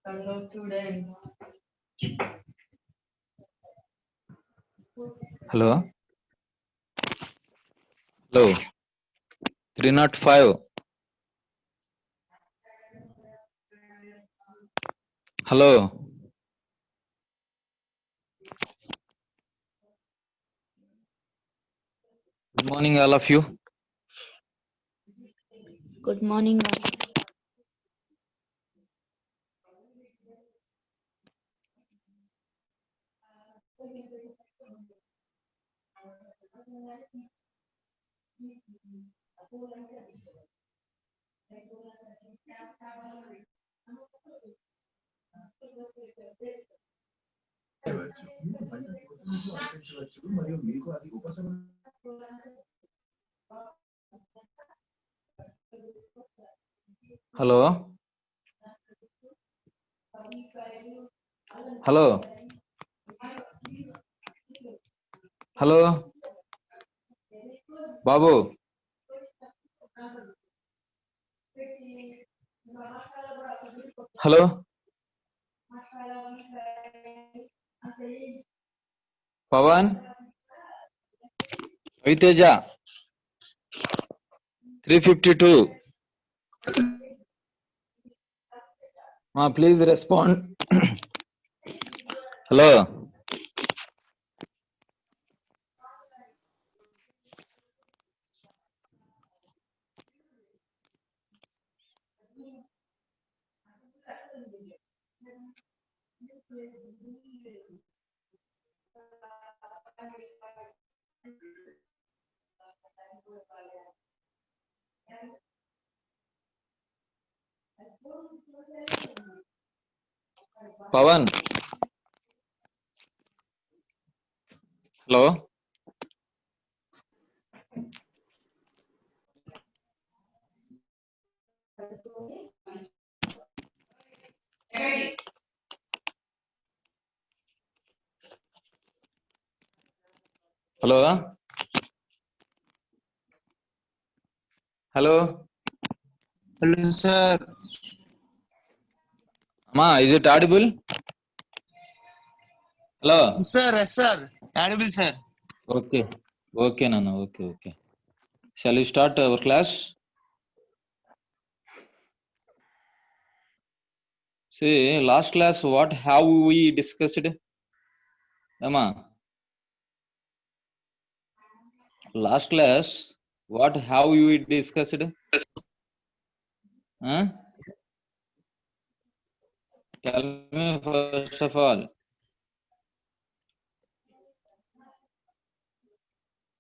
Hello, student. Hello. Hello. 305. Hello. Good morning, all of you. Good morning. Hello. Hello. Hello. Babu. Hello. Pawan. Viteja. 352. Please respond. Hello. Pawan. Hello. Hello. Hello. Hello, sir. Is it audible? Hello. Yes, sir. Yes, sir. Audible, sir. Okay. Okay, Nana. Okay. Shall we start our class? See, last class, what have we discussed? Amma, last class, what have we discussed? Huh? Tell me first of all.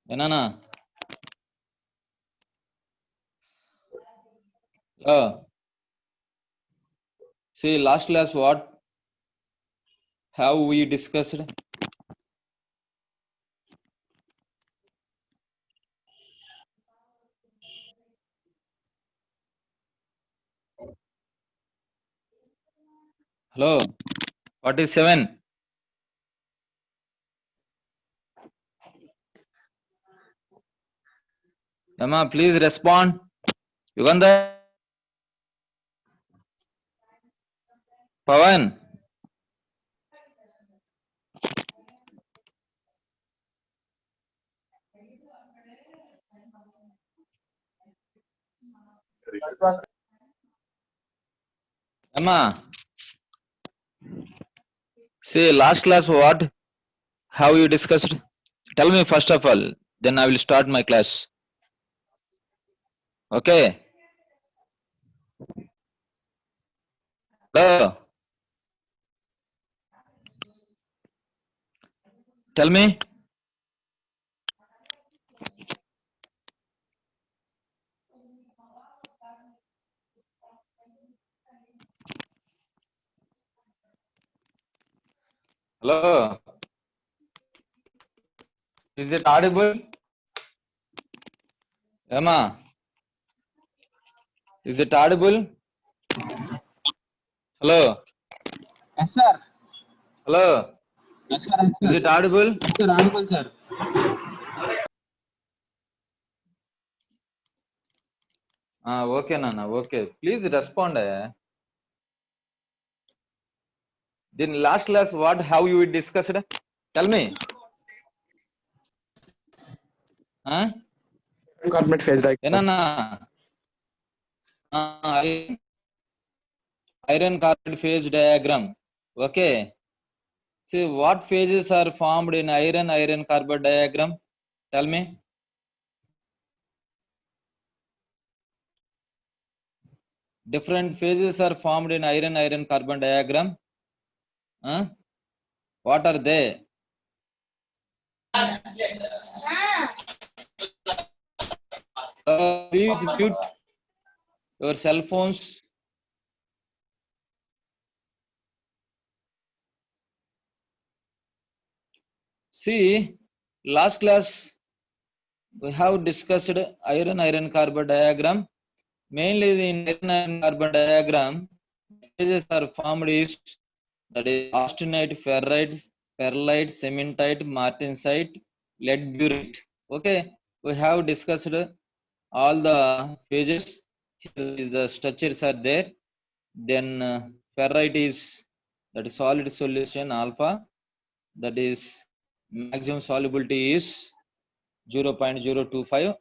Nana. See, last class, what have we discussed? Hello. What is 7? Amma, please respond. Yugandhar. Pawan. Amma. See, last class, what have you discussed? Tell me first of all. Then I will start my class. Okay. Hello. Tell me. Hello. Is it audible? Emma. Is it audible? Hello. Yes, sir. Hello. Yes, sir. Yes, Is sir. it audible? Yes, sir. Audible, sir. Okay, Nana. Okay. Please respond. Then last class, what have you discussed? Tell me. Huh? Carbonate phase diagram. Nana. Iron carbonate phase diagram. Okay. See what phases are formed in iron carbonate diagram? Tell me. Different phases are formed in iron carbon diagram. Huh? What are they? Please mute your cell phones. See, last class we have discussed iron carbon diagram. Mainly in iron carbon diagram, phases are formed is that is austenite, ferrite, perlite, cementite, martensite, lead burite. Okay, we have discussed all the phases. Here is the structures are there. Then ferrite is that is solid solution alpha. That is maximum solubility is 0.025%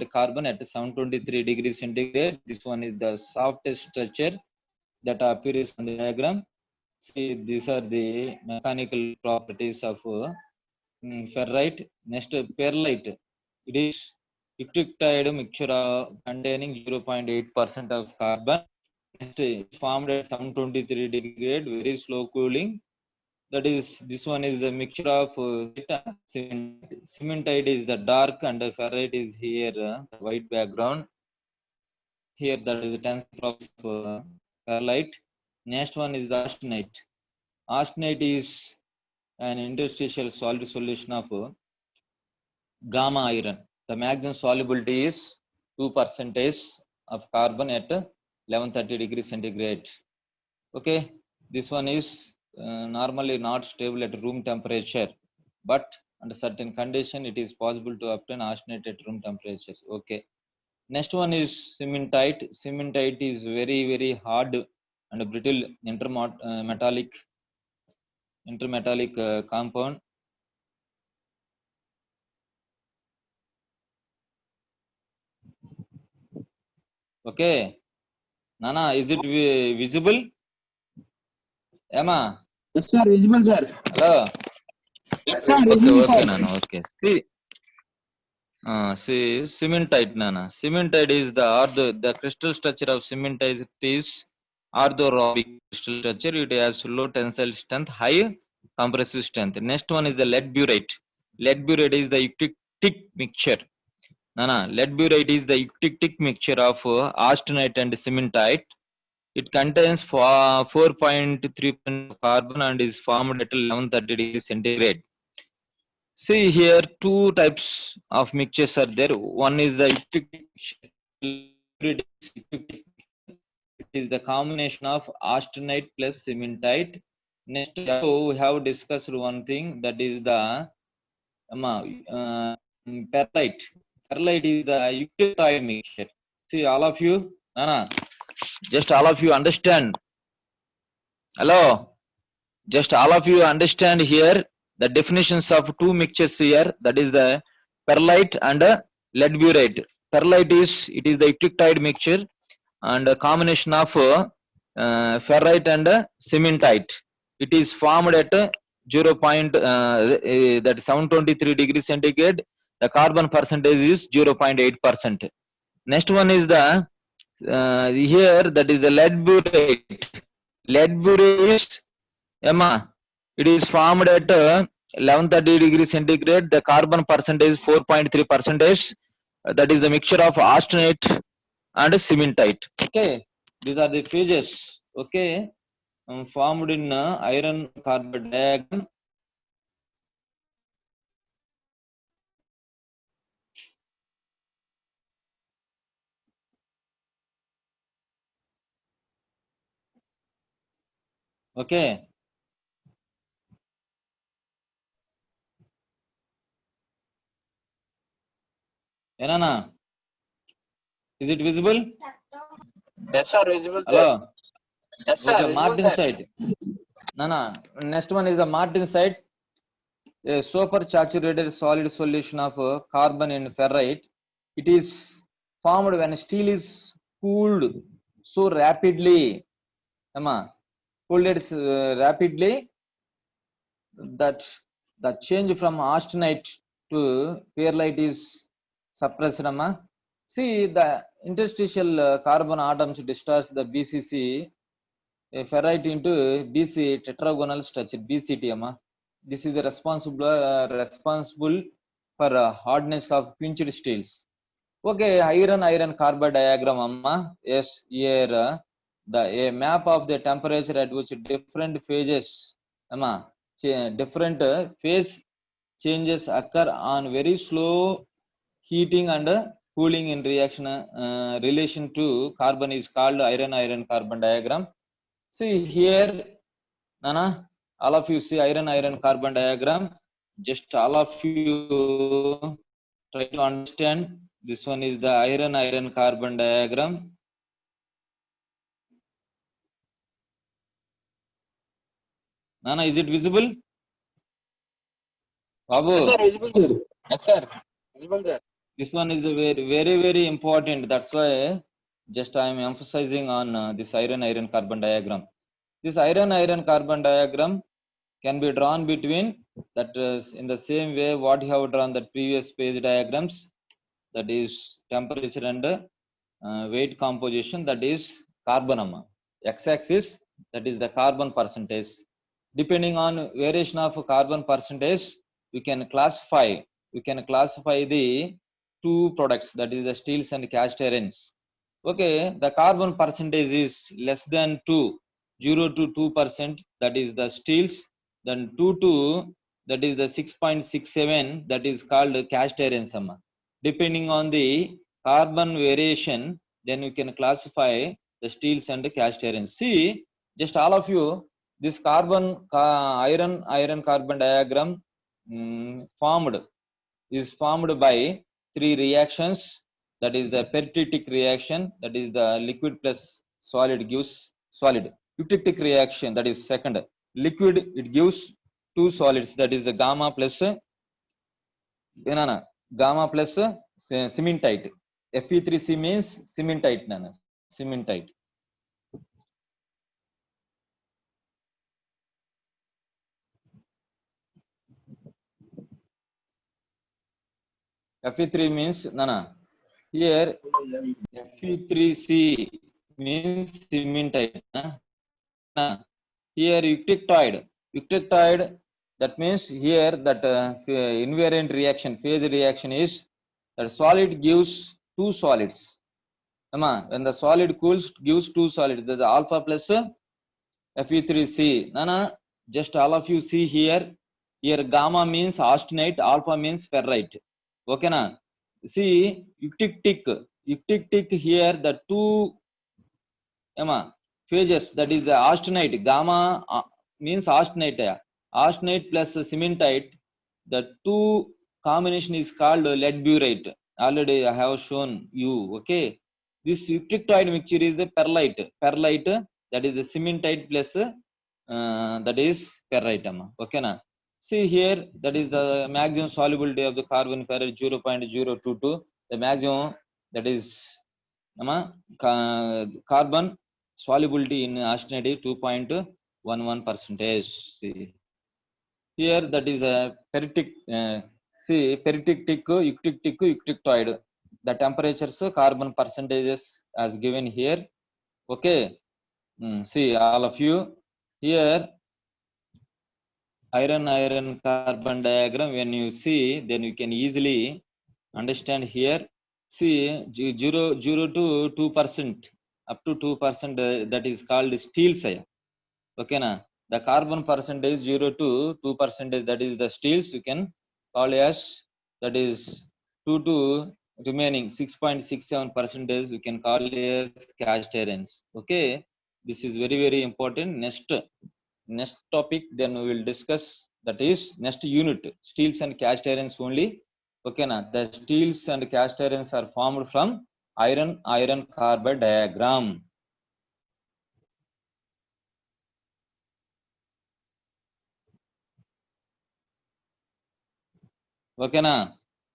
carbon at 723 degrees centigrade. This one is the softest structure that appears on the diagram. See, these are the mechanical properties of ferrite. Next, perlite. It is pictide mixture containing 0.8% of carbon. Next, it's formed at 723 degree, very slow cooling. That is, this one is the mixture of cement. Cementite is the dark and the ferrite is here, the white background. Here, that is the tensile process of ferrite. Next one is the austenite. Austenite is an interstitial solid solution of gamma iron. The maximum solubility is 2% of carbon at 1130 degrees centigrade. Okay, this one is normally not stable at room temperature, but under certain condition it is possible to obtain austenite at room temperature. Okay, next one is cementite. Cementite is very hard and brittle intermetallic compound. Okay, Nana, is it visible? Emma, Yes, sir. Visible, sir. hello. Yes, sir. Okay, Visible, okay, sir. Nana. Okay. See, cementite, Nana. Cementite is the crystal structure of cementite is orthorhombic crystal structure. It has low tensile strength, high compressive strength. Next one is the lead burite. Lead burite is the euctic mixture. Nana, lead burite is the euctic mixture of austenite and cementite. It contains 4.3% carbon and is formed at 1130 degrees centigrade. See here, two types of mixtures are there. One is the euctic mixture. It is the combination of austenite plus cementite. Next, we have discussed one thing, that is the perlite. Perlite is the euclid mixture. See, all of you, Nana, just all of you understand. Hello, just all of you understand here the definitions of two mixtures here. That is the perlite and lead burite. Perlite is the euclid mixture and a combination of ferrite and cementite. It is formed at 723 degrees centigrade. The carbon percentage is 0.8%. Next one is the here, that is the lead burite. Lead burite is Emma. It is formed at 1130 degrees centigrade. The carbon percentage 4.3 percentage. That is the mixture of austenite and cementite. Okay, these are the phases. Okay, formed in iron carbon diagram. Okay, Enana? Is it visible? Yes, sir. Visible, sir. Hello. Yes, sir. Okay, Visible, martensite. Nana. Next one is the martensite, a supersaturated solid solution of carbon in ferrite. It is formed when steel is cooled so rapidly. Cooled rapidly that the change from austenite to perlite is suppressed. See, the interstitial carbon atoms discharge the BCC ferrite into BC tetragonal structure BCT. This is responsible for hardness of pinched steels. Okay, iron carbide diagram. Yes, here a map of the temperature at which different phases, different phase changes occur on very slow heating and cooling in reaction relation to carbon is called iron carbon diagram. See here, Nana, all of you see iron carbon diagram. Just all of you try to understand. This one is the iron carbon diagram. Nana, is it visible? Babu, Yes, sir. Visible, sir. Yes, sir. Visible, sir. this one is very important. That's why just I am emphasizing on this iron carbon diagram. This iron carbon diagram can be drawn between that in the same way what you have drawn the previous page diagrams, that is temperature and weight composition, that is carbon. X-axis, that is the carbon percentage. Depending on variation of carbon percentage, we can classify the two products, that is the steels and cast irons. Okay, the carbon percentage is less than 0 to 2%, that is the steels. Then 2 to, that is the 6.67, that is called cast irons. Depending on the carbon variation, then we can classify the steels and cast irons. See, just all of you, this iron carbon diagram is formed by three reactions. That is the periodic reaction, that is the liquid plus solid gives solid. Eutectic reaction, that is second, liquid, it gives two solids, that is the gamma plus cementite. Fe3C means cementite. Cementite. Fe3 means here Fe3C means cementite. Here eutectoid, that means here that invariant reaction, phase reaction is that solid gives two solids. When the solid cools, gives two solids, that is alpha plus Fe3C. Just all of you see here gamma means austenite, alpha means ferrite. Okay, see eutectic here the two phases, that is austenite, gamma means austenite, austenite plus cementite, the two combination is called lead burite. Already I have shown you. Okay, this eutectoid mixture is a perlite, that is the cementite plus that is ferrite. Okay, see here, that is the maximum solubility of the carbon ferrite 0.022, the maximum, that is carbon solubility in austenite 2.11%. See here, that is a periodic, eutectoid, the temperatures, carbon percentages as given here. Okay, see all of you here iron carbon diagram, when you see, then you can easily understand here. See 0 to 2%, up to 2%, that is called steels. Okay, the carbon percentage 0 to 2%, that is the steels, you can call as, that is 2 to remaining 6.67%, you can call as cast irons. Okay, this is very important. Next topic, then we will discuss, that is next unit, steels and cast irons only. Okay, na the steels and cast irons are formed from iron carbide diagram. Okay, na.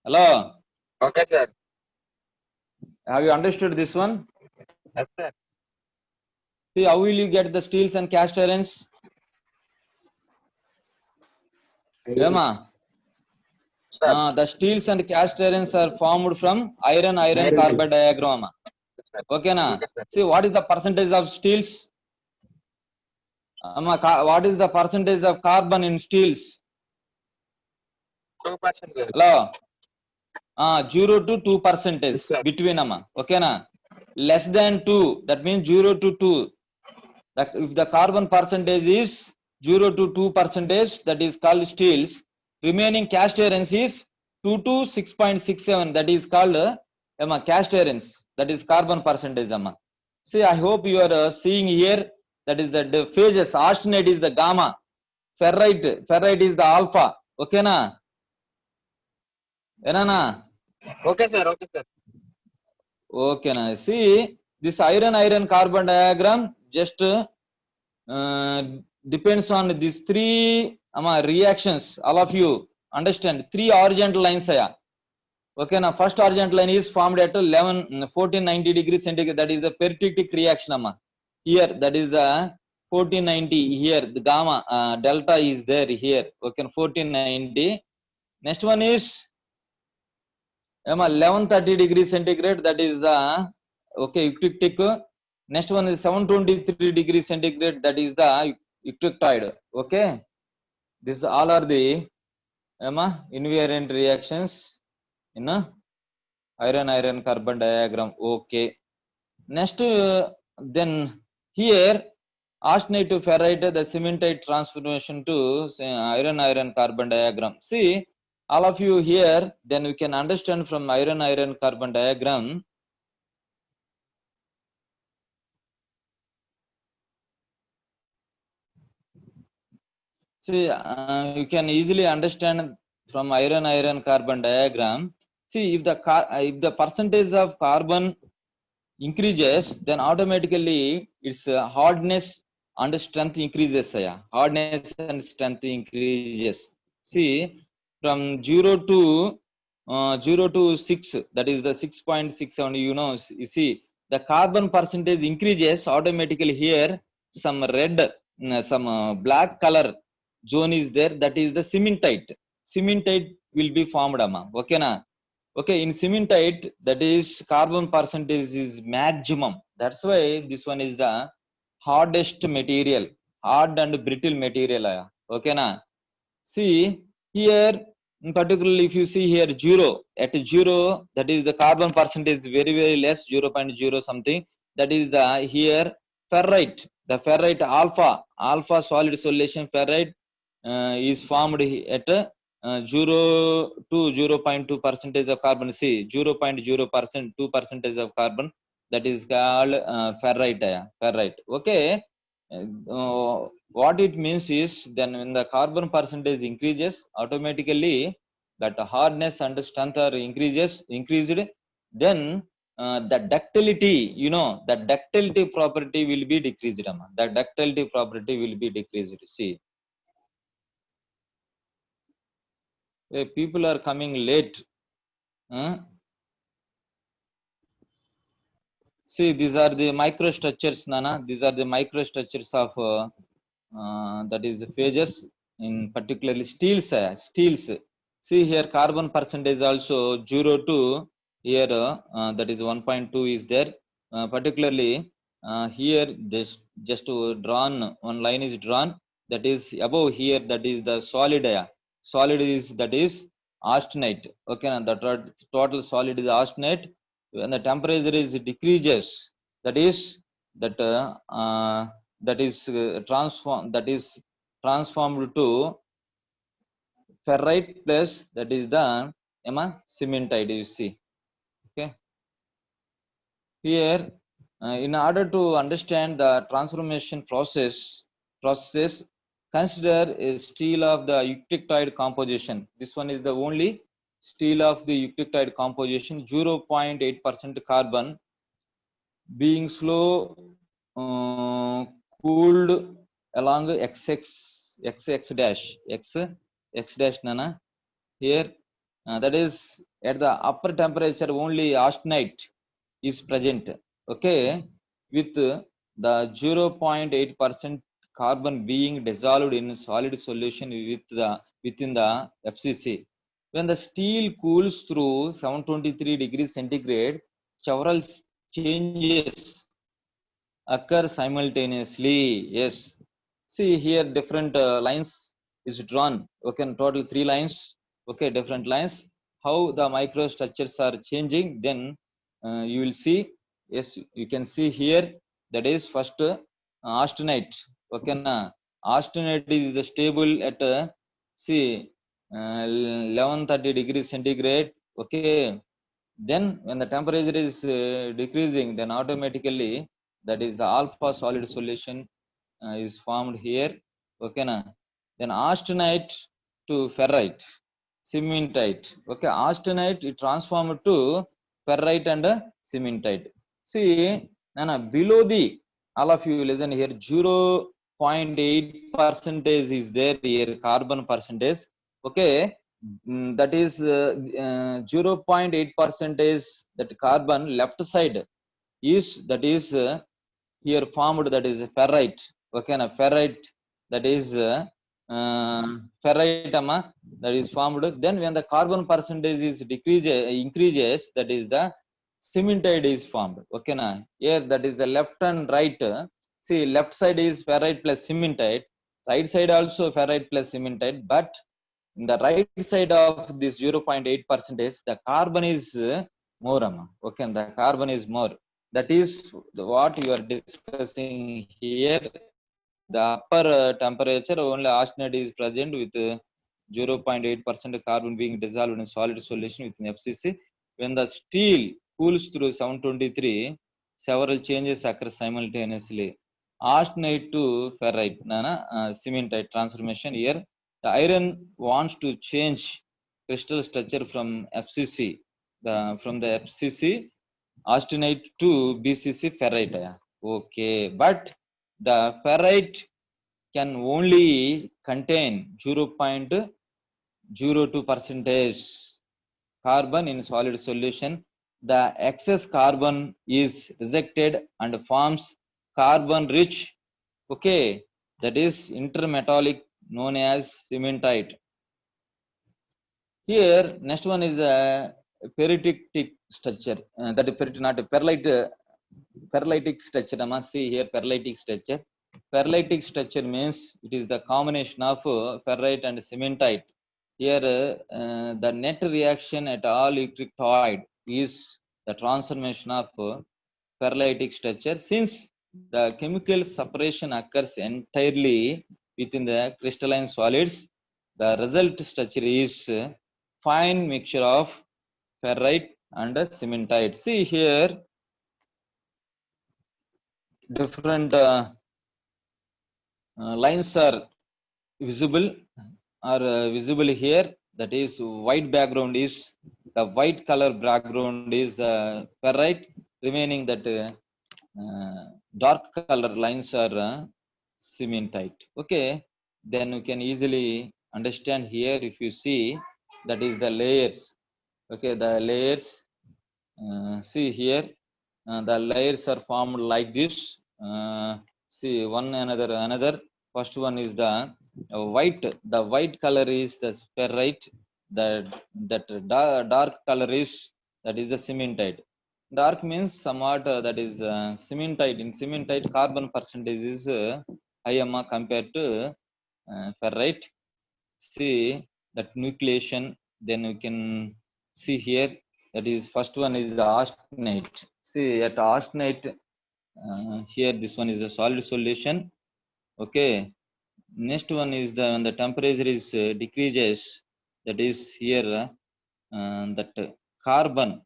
Hello. Okay, sir. Have you understood this one? Yes, sir. See, how will you get the steels and cast irons? Yama. Sir. The steels and cast irons are formed from iron carbide diagram. Yes, sir. Okay, na. Okay, sir. See, what is the percentage of steels? What is the percentage of carbon in steels? 2%, sir. Hello. 0 to 2% Yes, sir. between okay na. Less than 2, that means 0 to 2. That if the carbon percentage is 0 to 2%, that is called steels. Remaining cast irons is 2 to 6.67, that is called cast irons, that is carbon percentage. See, I hope you are seeing here, that is the phases. Arsenate is the gamma, ferrite is the alpha. Okay na? Enana? Okay, sir. Okay, sir. Okay na. See, this iron carbon diagram just depends on these three reactions. All of you understand, three horizontal lines. Okay, now first horizontal line is formed at 1490 degrees centigrade. That is the periodic reaction. Here, that is the 1490. Here, the gamma delta is there here. Okay, 1490. Next one is 1130 degrees centigrade. That is the eclectic. Next one is 723 degrees centigrade. That is the eclectoid. Okay, this all are the invariant reactions in iron carbon diagram. Okay, next then here austenite to ferrite, the cementite transformation to iron carbon diagram. See, all of you here, then we can understand from iron carbon diagram. See, you can easily understand from iron carbon diagram. See, if the percentage of carbon increases, then automatically its hardness and strength increases. Hardness and strength increases. See, from 0 to 6, that is the 6.67. You see, the carbon percentage increases automatically. Here, some red, some black color zone is there. That is the cementite. Cementite will be formed. Okay, na? Okay, in cementite, that is carbon percentage is maximum. That's why this one is the hardest material, hard and brittle material. Okay, na? See here, particularly if you see here 0, at 0, that is the carbon percentage very less, 0.0 something. That is the here ferrite. The ferrite alpha solid solution ferrite is formed at 0 to 0.2 percentage of carbon. See, 0.0%, 2% of carbon. That is called ferrite. Okay. What it means is, then when the carbon percentage increases, automatically that hardness and strength are increased. Then the ductility, the ductility property will be decreased. The ductility property will be decreased. See, people are coming late. See, these are the microstructures, Nana. These are the microstructures of that is phases in particularly steels. Steels. See here, carbon percentage also 0 to here that is 1.2 is there. Particularly here, just drawn one line is drawn. That is above here. That is the solid. Solid is, that is austenite. Okay, and the total solid is austenite. When the temperature is decreases, that is that that is transformed to ferrite plus, that is the cementite. You see, okay. Here, in order to understand the transformation process, consider a steel of the eclectoid composition. This one is the only steel of the euclidite composition 0.8% carbon being slow cooled along xx dash x dash nana here that is at the upper temperature only austenite is present, okay, with the 0.8% carbon being dissolved in solid solution within the FCC. When the steel cools through 723 degrees centigrade, several changes occur simultaneously. Yes, see here different lines is drawn, okay, in total 3 lines, okay, different lines, how the microstructures are changing, then you will see. Yes, you can see here, that is first austenite, okay na, austenite is the stable at see 1130 degrees centigrade, okay. Then when the temperature is decreasing, then automatically that is the alpha solid solution is formed here, okay na. Then austenite to ferrite, cementite, okay, austenite it transformed to ferrite and cementite. See nana, below the, all of you listen here, 0.8% is there here, carbon percentage, okay. That is 0.8% that carbon left side is, that is here formed, that is ferrite, okay na, ferrite, that is ferrite amma, that is formed. Then when the carbon percentage is increases, that is the cementite is formed, okay na. Here that is the left and right, see left side is ferrite plus cementite, right side also ferrite plus cementite, but in the right side of this 0.8%, the carbon is more, okay, the carbon is more. That is what you are discussing here. The upper temperature only austenite is present with 0.8% carbon being dissolved in solid solution within FCC. When the steel cools through 723, several changes occur simultaneously. Austenite to ferrite, cementite transformation. Here the iron wants to change crystal structure from FCC, from the FCC austenite to BCC ferrite, okay, but the ferrite can only contain 0.02% carbon in solid solution. The excess carbon is rejected and forms carbon rich, okay, that is intermetallic, known as cementite. Here next one is a peritic structure, that is not a perlitic structure. I must see here peritic structure. Peritic structure means it is the combination of ferrite and cementite. Here the net reaction at all euclidite is the transformation of peritic structure. Since the chemical separation occurs entirely within the crystalline solids, the result structure is fine mixture of ferrite and cementite. See here different lines are visible, here. That is white background is, the white color background is ferrite, remaining that dark color lines are cementite, okay. Then you can easily understand here, if you see, that is the layers, okay, the layers, see here the layers are formed like this, see one another. First one is the white, the white color is the ferrite, that dark color is, that is the cementite. Dark means somewhat that is cementite. In cementite, carbon percentage is higher compared to ferrite. See that nucleation, then you can see here, that is first one is the austenite. See at austenite, here this one is a solid solution, okay. Next one is the, when the temperature is decreases, that is here that carbon,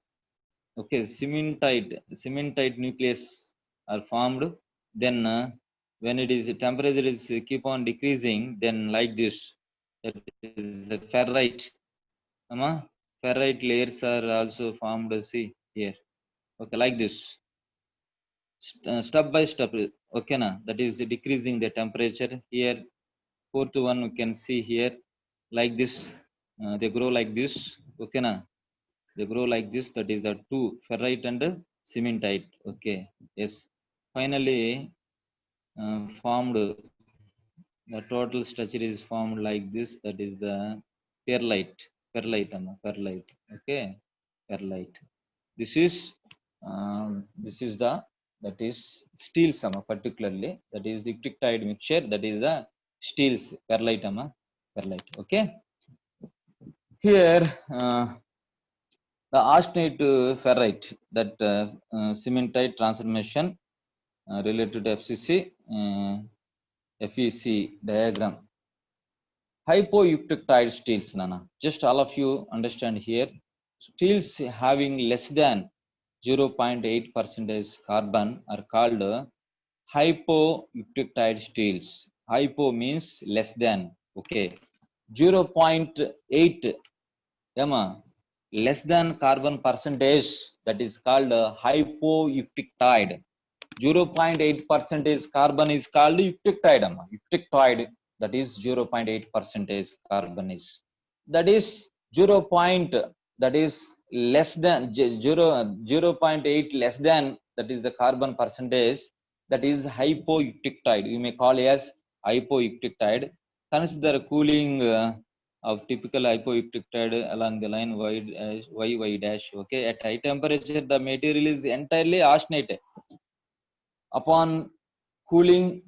okay, cementite nucleus are formed. Then when it is temperature is keep on decreasing, then like this, that is the ferrite, ferrite layers are also formed. See here. Okay, like this. Step by step. Okay, na. That is decreasing the temperature. Here, fourth one we can see here, like this. They grow like this. Okay, na. They grow like this. That is a two ferrite and cementite. Okay. Yes. Finally, formed. The total structure is formed like this. That is the perlite. Perlite, perlite. Okay, perlite. This is the that is steel sama particularly, that is the ptictide mixture, that is the steels perlite perlite. Okay, here the austenite ferrite, that cementite transformation related to FCC FEC diagram. Hypoeuctectide steels, Nana. Just all of you understand here. Steels having less than 0.8% carbon are called hypoeuctectide steels. Hypo means less than. Okay. 0.8 less than carbon percentage, that is called hypoeuctectide. 0.8% carbon is called euctectide. Euctectide, that is 0.8% carbon is. That is 0. That is less than 0.8 less than, that is the carbon percentage, that is hypoeuctectide. You may call as hypoeuctectide. Consider cooling of typical hypoeuctectide along the line y dash. Okay, at high temperature the material is entirely austenite. Upon cooling,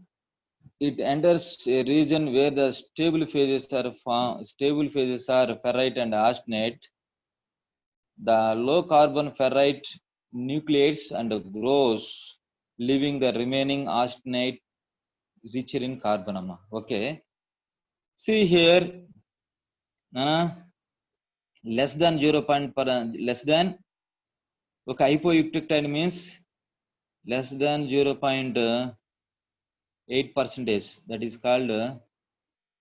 it enters a region where the stable phases are ferrite and austenite. The low carbon ferrite nucleates and grows, leaving the remaining austenite richer in carbon. Okay, see here, less than 0. Less than, okay, hypoeuctectide means less than 0.8%, that is called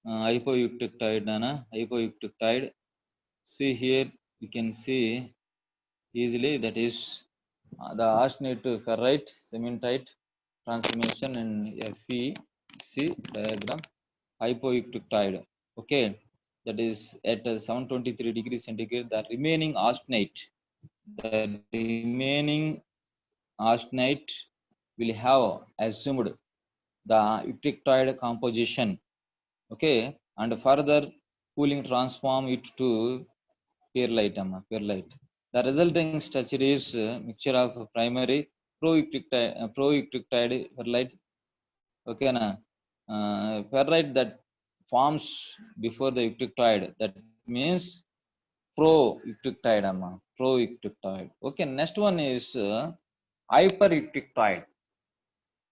hypoeuctectide. Hypoeuctectide. See here, you can see easily, that is the austenite to ferrite cementite transformation in FEC diagram. Hypoeuctectide. Okay, that is at 723 degrees centigrade. The remaining austenite will have assumed the euctectide composition. Okay, and further cooling transform it to perlite. The resulting structure is mixture of primary proeuctectide perlite. Okay, ferrite that forms before the euctectide, that means proeuctectide. Proeuctectide. Okay, next one is hypereutectide.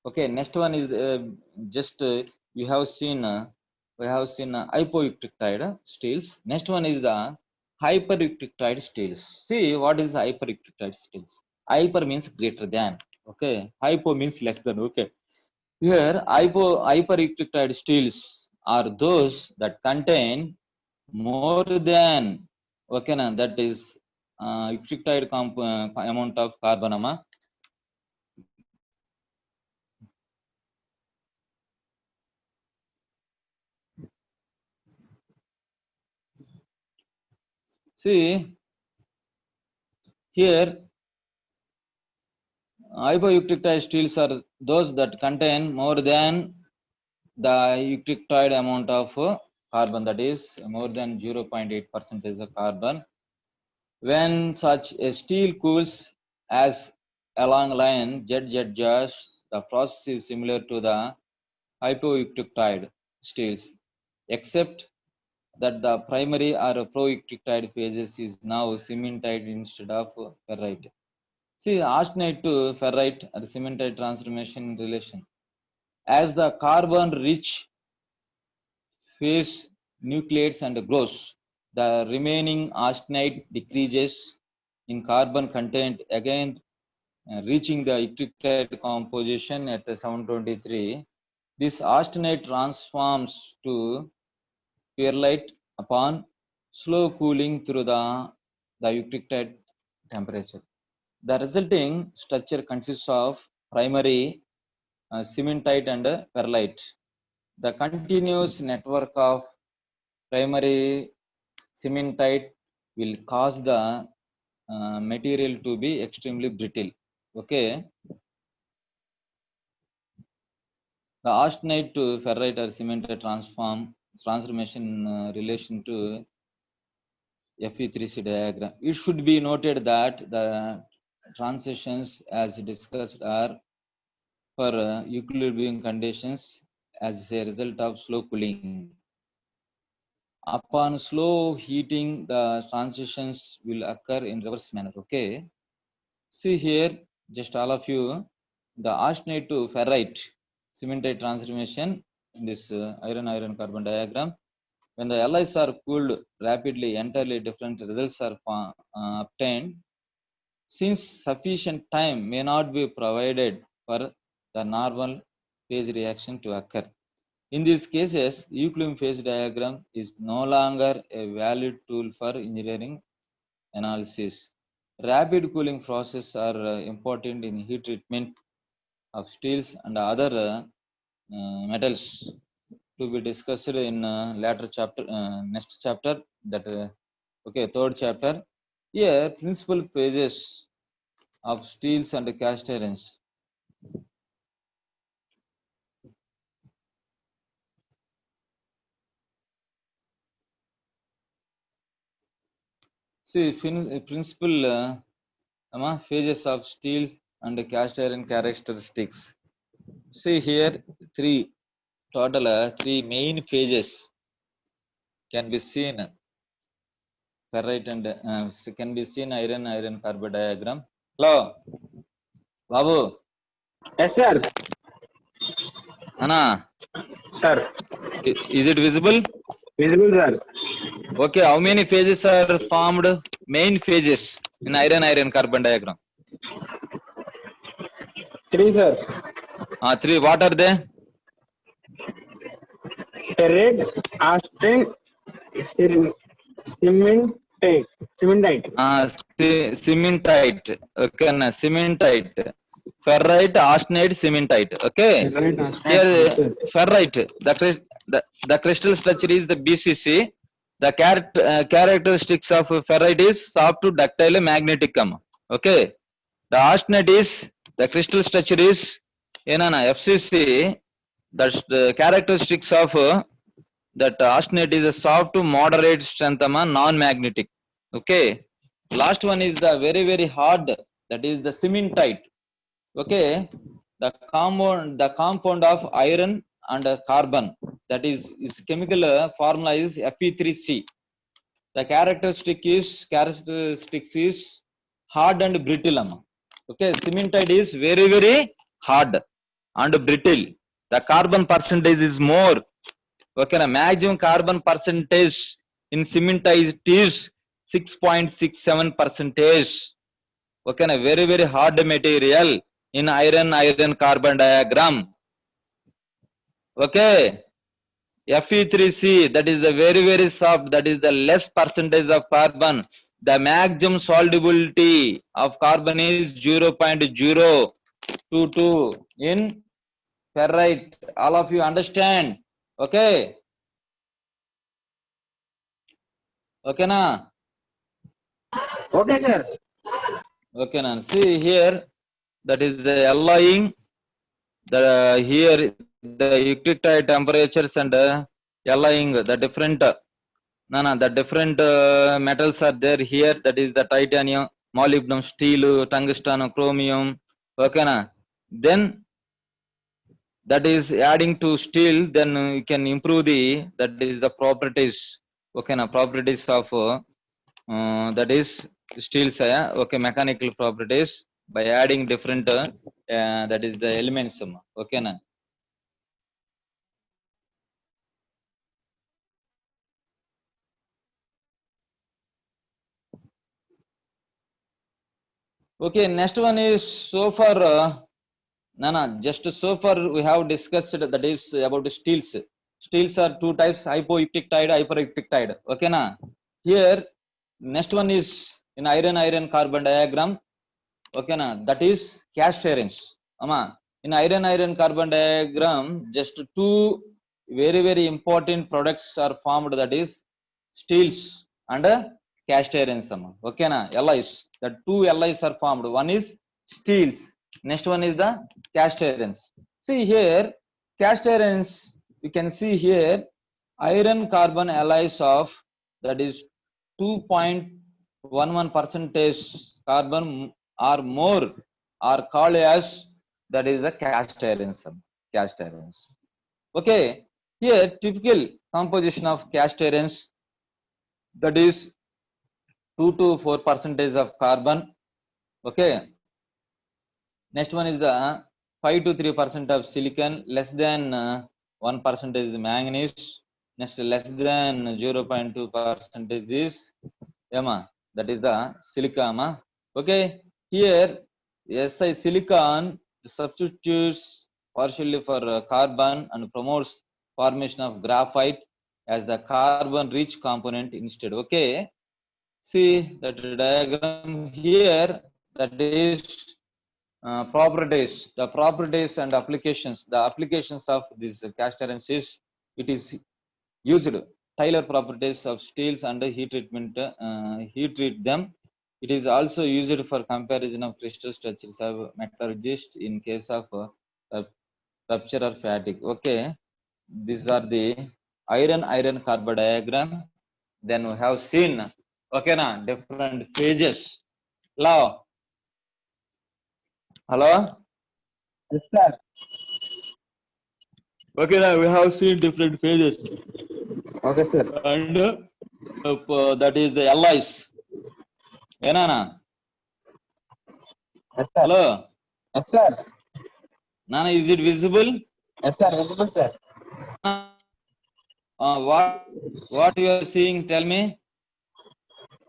Okay, next one is just we have seen hypoeuctectide steels. Next one is the hypereutectide steels. See, what is hypereutectide steels? Hyper means greater than. Okay, hypo means less than. Okay, here hypereutectide steels are those that contain more than, okay, that is euctectide amount of carbon. See here, hypoeuctectide steels are those that contain more than the euctectide amount of carbon, that is more than 0.8% of carbon. When such a steel cools as along line jet gas, the process is similar to the hypoeuctectide steels, except that the primary or proeuctectide phases is now cementite instead of ferrite. See, austenite to ferrite or cementite transformation relation. As the carbon-rich phase nucleates and grows, the remaining austenite decreases in carbon content, again reaching the euctectide composition at 723. This austenite transforms to perlite upon slow cooling through the the Euclid temperature. The resulting structure consists of primary cementite and perlite. The continuous network of primary cementite will cause the material to be extremely brittle. Okay. The austenite to ferrite or cementite transformation in relation to Fe3C diagram. It should be noted that the transitions as discussed are for equilibrium conditions as a result of slow cooling. Upon slow heating, the transitions will occur in reverse manner. Okay. See here, just all of you, the austenite to ferrite cementite transformation in this iron carbon diagram. When the alloys are cooled rapidly, entirely different results are obtained. Since sufficient time may not be provided for the normal phase reaction to occur. In these cases, equilibrium phase diagram is no longer a valid tool for engineering analysis. Rapid cooling processes are important in heat treatment of steels and other metals, to be discussed in later chapter, next chapter, that okay, third chapter. Here, principal phases of steels and cast irons. See, principal phases of steels and cast iron characteristics. See here, total three main phases can be seen. Ferrite and can be seen iron carbon diagram. Hello, Babu. Yes, sir. Anna, Sir. Is it visible? Visible, sir. Okay, how many phases are formed? Main phases in iron carbon diagram. 3, sir. 3. What are they? Ferrite, austenite, cementite. Cementite. Okay, cementite. Ferrite, austenite, cementite. Okay. Here, ferrite. The crystal structure is the BCC. The characteristics of ferrite is soft to ductile magneticum. Okay. The austenite is, the crystal structure is FCC. That's the characteristics of that austenite is a soft to moderate strength, non-magnetic. Okay. Last one is the very hard, that is the cementite. Okay. The compound of iron and carbon, that is chemical formula is Fe3C. The characteristics is hard and brittle. Okay, cementite is very hard and brittle. The carbon percentage is more. Okay, the maximum carbon percentage in cementite is 6.67%. Okay, a very hard material in iron carbon diagram. Okay, Fe3C, that is the very soft, that is the less percentage of carbon. The maximum solubility of carbon is 0.022 in ferrite. All of you understand? Okay. Okay, na? Okay, sir. Okay, now see here, that is the alloying. Here the Euclid temperatures and alloying, the different the different metals are there here. That is the titanium, molybdenum, steel, tungsten, chromium. Okay, na? Then that is adding to steel, then you can improve that is the properties. Okay, na? Properties of that is steel, okay, mechanical properties by adding different that is the elements. Okay, na? Okay, next one is so far just so far we have discussed, that is about steels. Steels are two types, hypoeutectide, hypereutectide. Okay, na? Here next one is in iron carbon diagram. Okay, na, that is cast irons. Ama, in iron carbon diagram, just two very important products are formed, that is steels and cast irons. Okay, na, alloys. The two alloys are formed. One is steels, next one is the cast irons. See here, cast irons, you can see here, iron carbon alloys of, that is 2.11% carbon or more are called as, that is the cast irons. Cast irons. Okay, here typical composition of cast irons, that is 2 to 4% of carbon. Okay, next one is the 5 to 3% of silicon, less than 1% is manganese, next less than 0.2% is that is the silica. Okay, here Si silicon substitutes partially for carbon and promotes formation of graphite as the carbon rich component instead. Okay, see that diagram here, that is properties, the properties and applications. The applications of this cast irons is, it is used Taylor properties of steels and heat treatment, heat treat them. It is also used for comparison of crystal structures of metallurgists in case of rupture or fatigue. Okay, these are the iron carbon diagram. Then we have seen, okay na, different phases. Now, hello. Yes, sir. Okay, now we have seen different phases, Okay, sir. and that is the alloys. Enana? Yes, sir. Hello, Yes, sir. Nana, is it visible? Yes, sir. Visible, sir. What you are seeing? Tell me.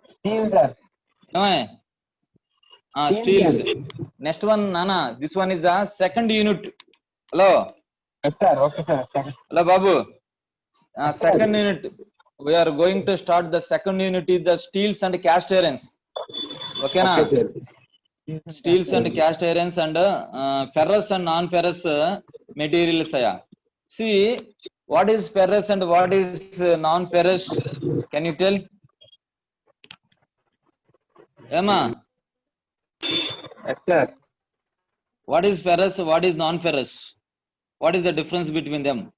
Steel, sir. Am I? Steels. Next one, Nana. This one is the second unit. Hello. Yes, sir. Okay, sir. Second. Hello, Babu. Yes, sir. Second unit. We are going to start the second unit is the steels and cast irons. Okay, na? Okay, sir. Steels and cast irons and ferrous and non-ferrous materials. See, what is ferrous and what is non-ferrous? Can you tell? Emma, Yes, sir. what is ferrous? What is non-ferrous? What is the difference between them?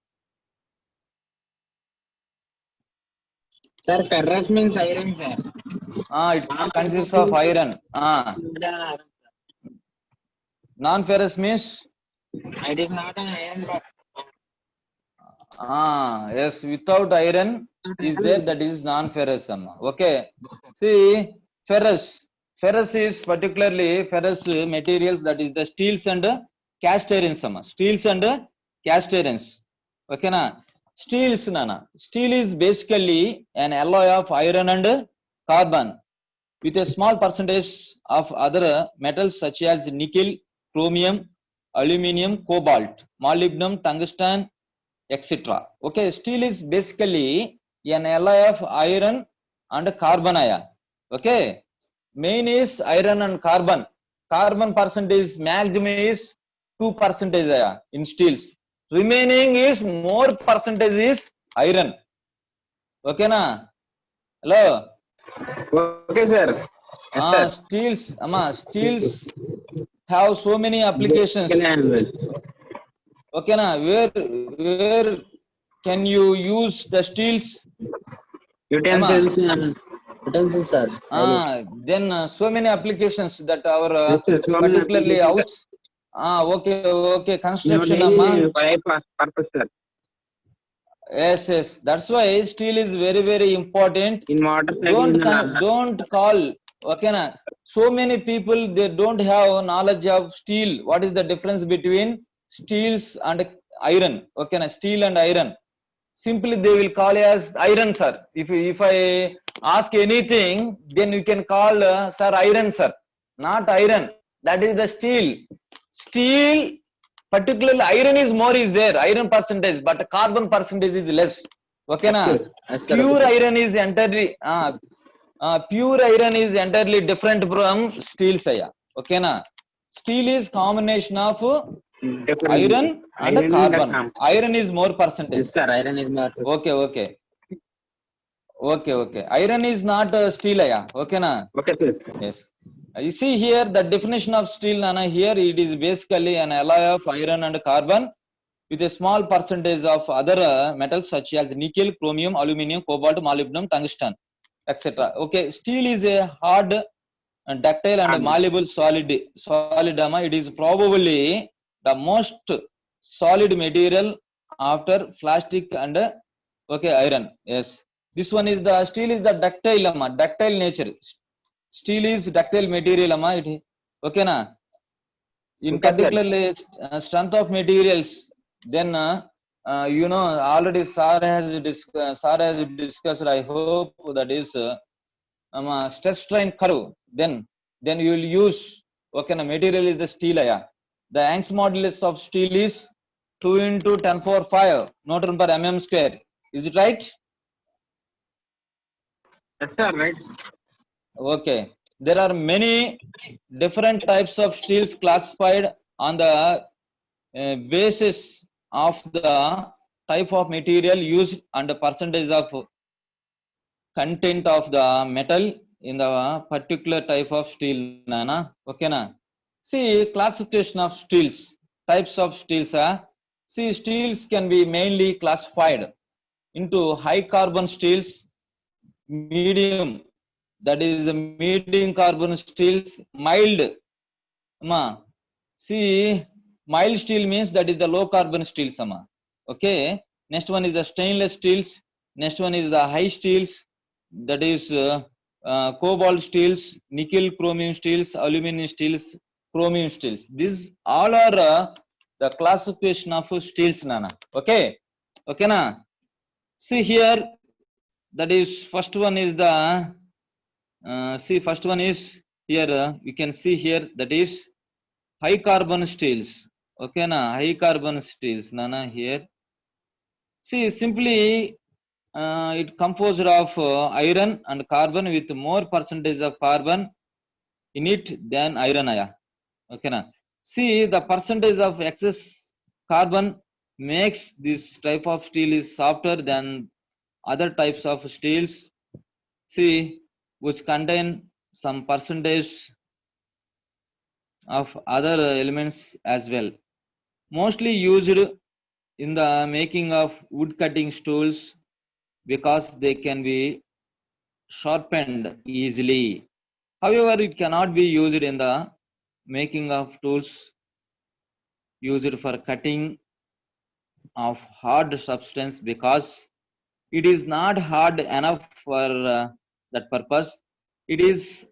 Sir, ferrous means iron, sir. It consists of iron. Non-ferrous means? It is not an iron, but Yes, without iron is there, that is non-ferrous. Okay, see, ferrous. Ferrous is particularly ferrous materials, that is the steels and cast irons. Steels and cast irons. Okay, na? Steels, nana. Steel is basically an alloy of iron and carbon with a small percentage of other metals such as nickel, chromium, aluminum, cobalt, molybdenum, tungsten, etc. Okay, steel is basically an alloy of iron and carbon. Okay, main is iron and carbon. Carbon percentage maximum is 2% in steels. Remaining is more percentage is iron. Okay, na? Hello. okay, sir. Yes, sir. Steels have so many applications. Okay, na? Where can you use the steels? Utensils, sir. Then so many applications that our Yes, sir, so many particularly applications. house. Okay, construction. Purpose, sir. Yes. That's why steel is very important. In motorcycle. Don't call. Okay, na? So many people, they don't have knowledge of steel. What is the difference between steels and iron? Okay, na? Steel and iron. Simply they will call as iron, sir. If I ask anything, then you can call sir iron, sir. Not iron. That is the steel. Steel, particularly iron is more is there, iron percentage, but carbon percentage is less. Okay, na? Yes, sir. Pure iron is entirely Pure iron is entirely different from steel saya. Okay na? Steel is combination of Different. iron and Iron and carbon. carbon. Iron is more percentage. Yes, sir. Iron is not. Okay. Iron is not steel aya. Okay na? Okay, sir. Yes. You see here the definition of steel nana, here it is basically an alloy of iron and carbon with a small percentage of other metals such as nickel, chromium, aluminum, cobalt, molybdenum, tungsten, etc. Okay, steel is a hard, ductile and malleable solid. It is probably the most solid material after plastic and iron. Yes, this one is the steel is the ductile nature. Steel is ductile material it okay na. In Okay, sir. particularly strength of materials, then already sir has discussed, I hope, that is stress strain curve. Then you will use material is the steel aya. The Young's modulus of steel is 2 into 10 power 5 Newton per mm square. Is it right? Yes, sir. Right. Okay, there are many different types of steels classified on the basis of the type of material used and the percentage of content of the metal in the particular type of steel nana. Okay na? See, classification of steels, types of steels see, steels can be mainly classified into high carbon steels, medium, that is the medium carbon steels, mild. See, mild steel means that is the low carbon steels. Okay, next one is the stainless steels. Next one is the high steels, that is cobalt steels, nickel chromium steels, aluminum steels, chromium steels. These all are the classification of steels nana. Okay na? See here, that is first one is the see, first one is here, you can see here, that is high carbon steels. Okay na? High carbon steels nana. Here, see, simply it composed of iron and carbon with more percentage of carbon in it than iron aya. Okay na? See, the percentage of excess carbon makes this type of steel is softer than other types of steels, see, which contain some percentage of other elements as well. Mostly used in the making of wood cutting tools because they can be sharpened easily. However, it cannot be used in the making of tools used for cutting of hard substance because it is not hard enough for that purpose. It is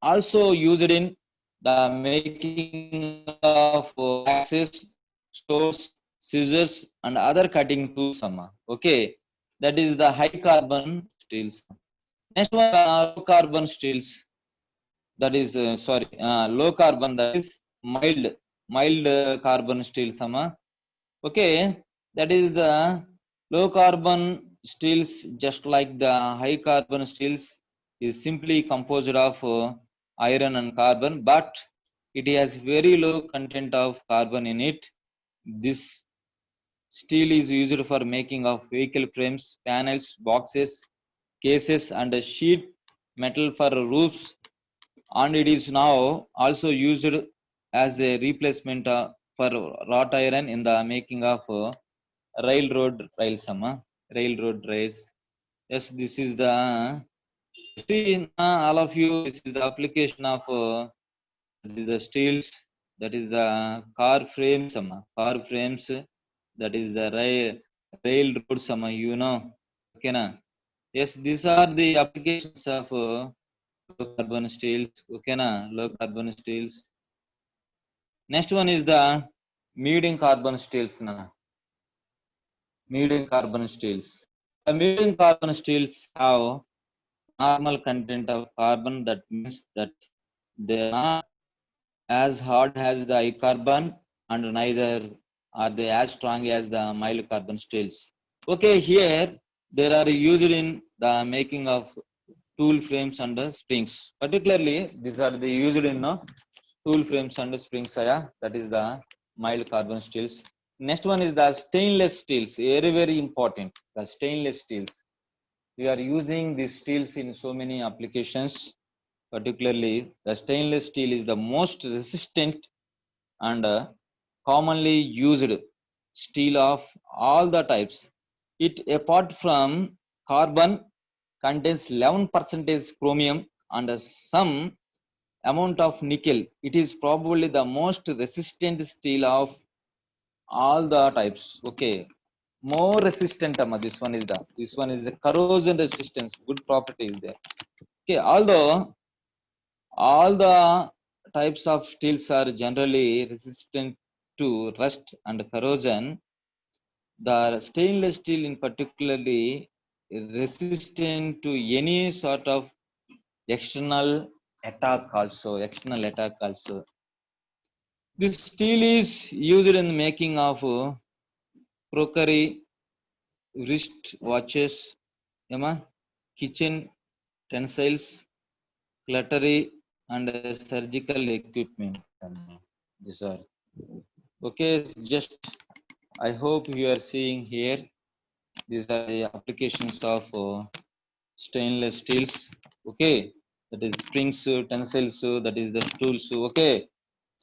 also used in the making of axes, saws, scissors, and other cutting tools. Okay, that is the high carbon steels. Next one, low carbon steels. That is low carbon. That is mild carbon steels. Okay, that is the low carbon steels. Just like the high carbon steels, is simply composed of iron and carbon, but it has very low content of carbon in it. This steel is used for making of vehicle frames, panels, boxes, cases, and sheet metal for roofs, and it is now also used as a replacement for wrought iron in the making of railroad rails. Railroad rails. Yes, this is the see, all of you, this is the application of that is the steels, that is the car frames. Car frames, that is the railroads. You know. Okay na? Yes, these are the applications of low carbon steels. Okay na? Low carbon steels. Next one is the medium carbon steels. Medium carbon steels. The medium carbon steels have normal content of carbon. That means that they are not as hard as the high carbon, and neither are they as strong as the mild carbon steels. Okay, here they are used in the making of tool frames and springs. Particularly, these are the used in tool frames and springs. That is the mild carbon steels. Next one is the stainless steels. Very important. The stainless steels. We are using these steels in so many applications. Particularly, the stainless steel is the most resistant and commonly used steel of all the types. It, apart from carbon, contains 11% chromium and some amount of nickel. It is probably the most resistant steel of all the types. Okay, more resistant. This one is the corrosion resistance. Good property is there. Okay, although all the types of steels are generally resistant to rust and corrosion, the stainless steel in particularly resistant to any sort of external attack also. This steel is used in the making of crockery, wrist watches, kitchen utensils, cutlery, and surgical equipment. These are okay. Just I hope you are seeing here. These are the applications of stainless steels. Okay, that is springs, utensils, that is the tools. Okay,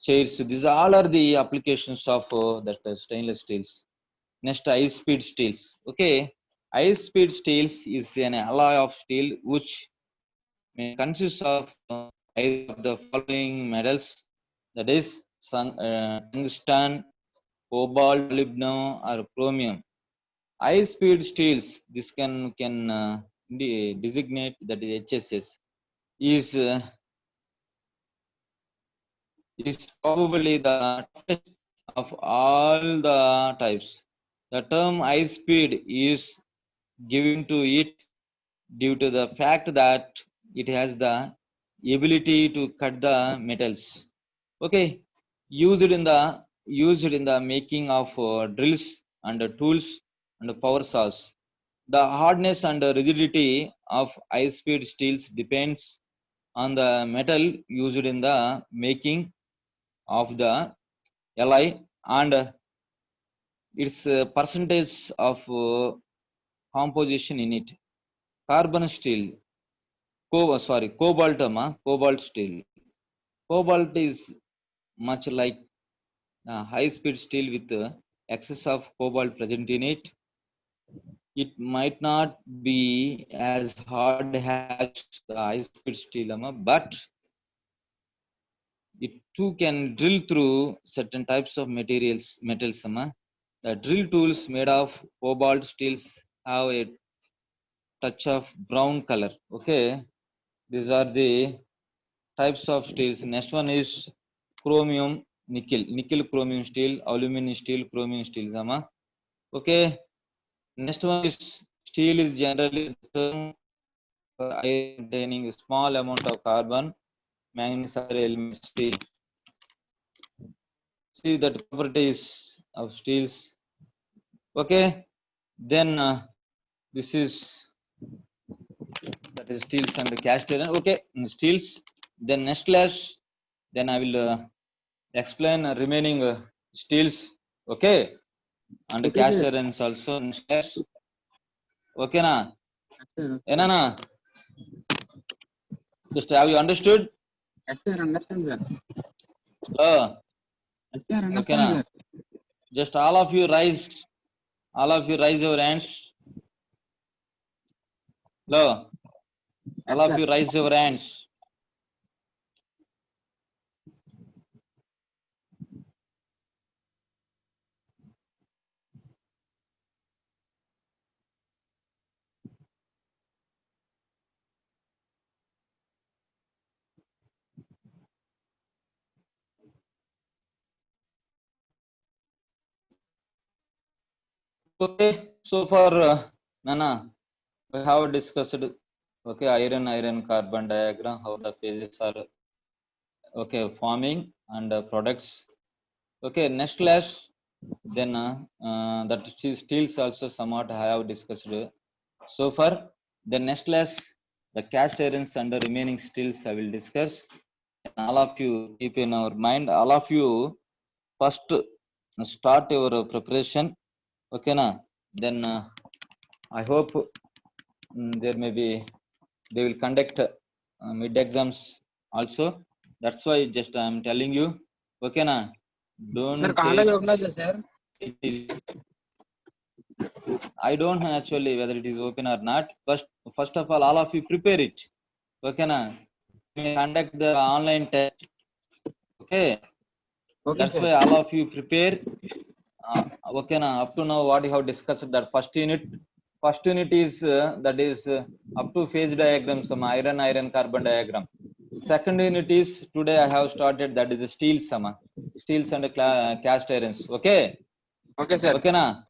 chairs. These all are the applications of that stainless steels. Next, high speed steels. Okay, high speed steels is an alloy of steel which may consist of either of the following metals, that is tungsten, cobalt, molybdenum, or chromium. High speed steels, this can designate, that is HSS, is probably the toughest of all the types. The term high speed is given to it due to the fact that it has the ability to cut the metals. Okay, used in the making of drills and tools and power saws. The hardness and rigidity of high-speed steels depends on the metal used in the making of the alloy and its percentage of composition in it. Carbon steel, cobalt steel. Cobalt is much like high-speed steel with excess of cobalt present in it. It might not be as hard as the high-speed steel, but it too can drill through certain types of metals. The drill tools made of cobalt steels have a touch of brown color. Okay, these are the types of steels. Next one is chromium, nickel chromium steel, aluminum steel, chromium steel. Okay, next one is steel is generally the term for iron containing a small amount of carbon, manganese, other elements. See that properties of steels. Okay, then this is, that is steels and cast iron. Okay, steels. Then next class, then I will explain remaining steels. Okay, and Okay, cast sir. irons also next class. Okay, na? Yes, sir. Enana? Just have you understood? Yes, sir. Understand, sir. Yes, sir. Okay, Understand, na? sir. Just all of you raise your hands. All Yes, of sir. you raise your hands. Okay, so far, Nana, we have discussed, okay, iron carbon diagram, how the phases are, okay, forming and products. Okay, next class, then that steels also somewhat I have discussed so far. The next class, The cast irons and the remaining steels I will discuss. And all of you keep in our mind. All of you first start your preparation. Okay, na? Then I hope there may be they will conduct mid exams also. That's why just I am telling you. Okay, na? Don't Sir, take college open sir. I don't know actually whether it is open or not. First of all of you prepare it. Okay, na? You may conduct the online test. Okay, Okay, that's sir. why all of you prepare. Okay, na? Up to now, what you have discussed that first unit. First unit is that is up to phase diagram, some iron carbon diagram. Second unit is today I have started that is the steels, some steels and cast irons. Okay, Okay, sir. okay, na?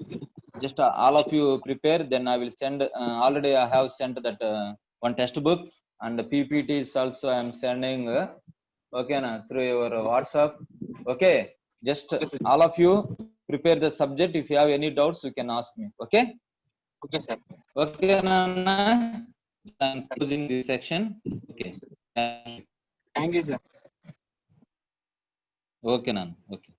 Just all of you prepare. Then I will send. Already I have sent that one textbook and the PPTs also I am sending. Okay, na, through your WhatsApp. Okay, just Okay, sir. all of you prepare the subject. If you have any doubts, you can ask me. Okay, Okay, sir. okay, Nana. I'm closing this section. Okay, Thank you, sir. okay, Nana. Okay.